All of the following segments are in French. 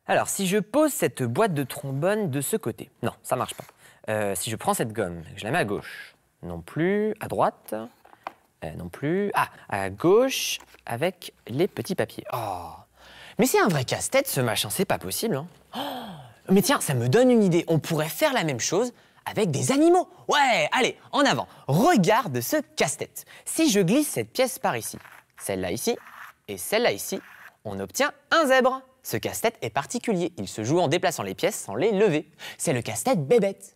Alors, si je pose cette boîte de trombone de ce côté, non, ça marche pas. Si je prends cette gomme, je la mets à gauche, non plus, à droite, non plus, à gauche, avec les petits papiers. Oh, mais c'est un vrai casse-tête ce machin, c'est pas possible. Hein. Oh, mais tiens, ça me donne une idée, on pourrait faire la même chose avec des animaux. Ouais, allez, en avant, regarde ce casse-tête. Si je glisse cette pièce par ici, celle-là ici et celle-là ici, on obtient un zèbre. Ce casse-tête est particulier, il se joue en déplaçant les pièces sans les lever. C'est le casse-tête bébête.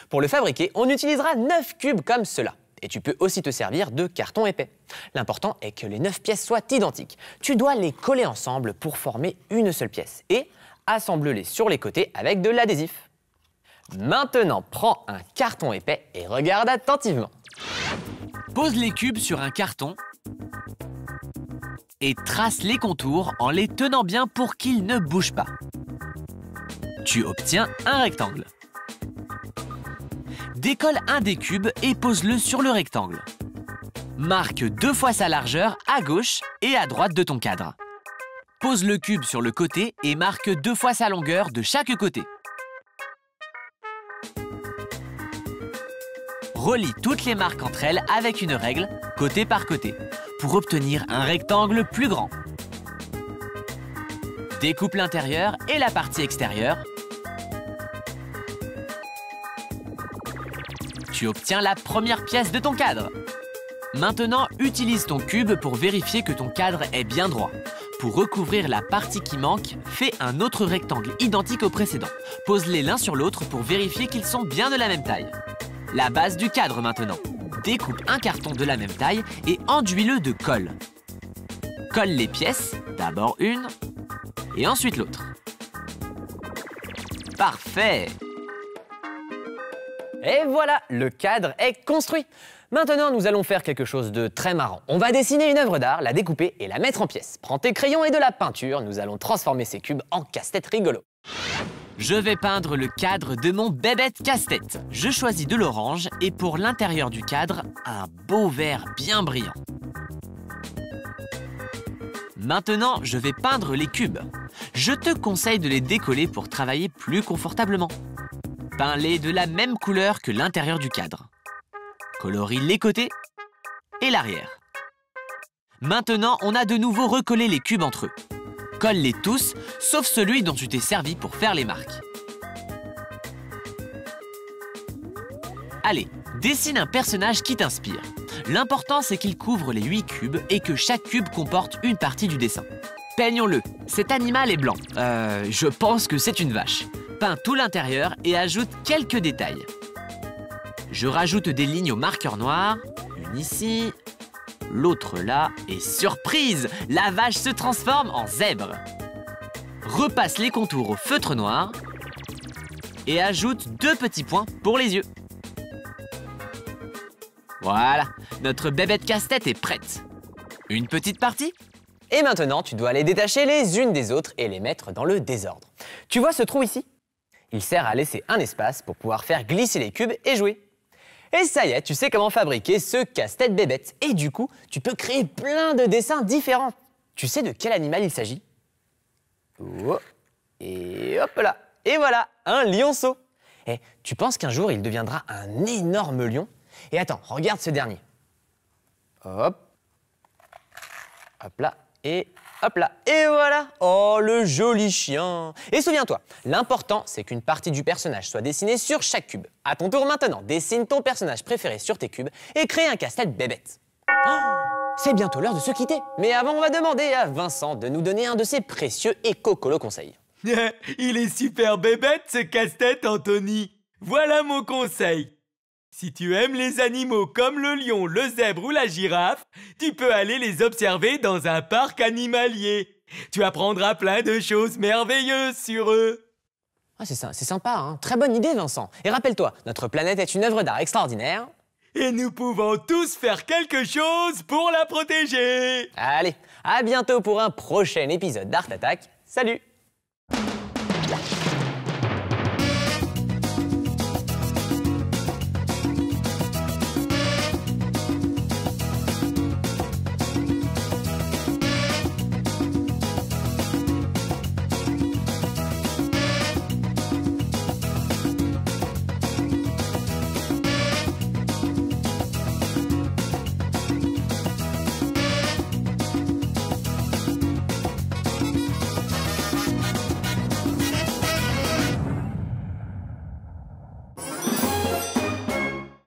Pour le fabriquer, on utilisera 9 cubes comme cela. Et tu peux aussi te servir de carton épais. L'important est que les 9 pièces soient identiques. Tu dois les coller ensemble pour former une seule pièce. Et assemble-les sur les côtés avec de l'adhésif. Maintenant, prends un carton épais et regarde attentivement. Pose les cubes sur un carton et trace les contours en les tenant bien pour qu'ils ne bougent pas. Tu obtiens un rectangle. Décolle un des cubes et pose-le sur le rectangle. Marque 2 fois sa largeur à gauche et à droite de ton cadre. Pose le cube sur le côté et marque 2 fois sa longueur de chaque côté. Relie toutes les marques entre elles avec une règle, côté par côté, pour obtenir un rectangle plus grand. Découpe l'intérieur et la partie extérieure. Tu obtiens la première pièce de ton cadre. Maintenant, utilise ton cube pour vérifier que ton cadre est bien droit. Pour recouvrir la partie qui manque, fais un autre rectangle identique au précédent. Pose-les l'un sur l'autre pour vérifier qu'ils sont bien de la même taille. La base du cadre maintenant. Découpe un carton de la même taille et enduis-le de colle. Colle les pièces, d'abord une et ensuite l'autre. Parfait! Et voilà, le cadre est construit. Maintenant, nous allons faire quelque chose de très marrant. On va dessiner une œuvre d'art, la découper et la mettre en pièces. Prends tes crayons et de la peinture, nous allons transformer ces cubes en casse-tête rigolo. Je vais peindre le cadre de mon bébête casse-tête. Je choisis de l'orange et pour l'intérieur du cadre, un beau vert bien brillant. Maintenant, je vais peindre les cubes. Je te conseille de les décoller pour travailler plus confortablement. Peins-les de la même couleur que l'intérieur du cadre. Colorie les côtés et l'arrière. Maintenant, on a de nouveau recollé les cubes entre eux. Colle-les tous, sauf celui dont tu t'es servi pour faire les marques. Allez, dessine un personnage qui t'inspire. L'important, c'est qu'il couvre les 8 cubes et que chaque cube comporte une partie du dessin. Peignons-le. Cet animal est blanc. Je pense que c'est une vache. Peins tout l'intérieur et ajoute quelques détails. Je rajoute des lignes au marqueur noir. Une ici, l'autre là. Et surprise! La vache se transforme en zèbre. Repasse les contours au feutre noir. Et ajoute 2 petits points pour les yeux. Voilà, notre bébête casse-tête est prête. Une petite partie? Et maintenant, tu dois les détacher les unes des autres et les mettre dans le désordre. Tu vois ce trou ici? Il sert à laisser un espace pour pouvoir faire glisser les cubes et jouer. Et ça y est, tu sais comment fabriquer ce casse-tête bébête. Et du coup, tu peux créer plein de dessins différents. Tu sais de quel animal il s'agit? Oh, et hop là. Et voilà, un lionceau. Et tu penses qu'un jour, il deviendra un énorme lion? Et attends, regarde ce dernier. Hop. Hop là. Et hop là. Et voilà. Oh, le joli chien. Et souviens-toi, l'important, c'est qu'une partie du personnage soit dessinée sur chaque cube. À ton tour maintenant, dessine ton personnage préféré sur tes cubes et crée un casse-tête bébête. Oh, c'est bientôt l'heure de se quitter. Mais avant, on va demander à Vincent de nous donner un de ses précieux et cocolo conseils. Il est super bébête ce casse-tête, Anthony. Voilà mon conseil. Si tu aimes les animaux comme le lion, le zèbre ou la girafe, tu peux aller les observer dans un parc animalier. Tu apprendras plein de choses merveilleuses sur eux. Ah, c'est sympa, hein. Très bonne idée, Vincent. Et rappelle-toi, notre planète est une œuvre d'art extraordinaire. Et nous pouvons tous faire quelque chose pour la protéger. Allez, à bientôt pour un prochain épisode d'Art Attack. Salut!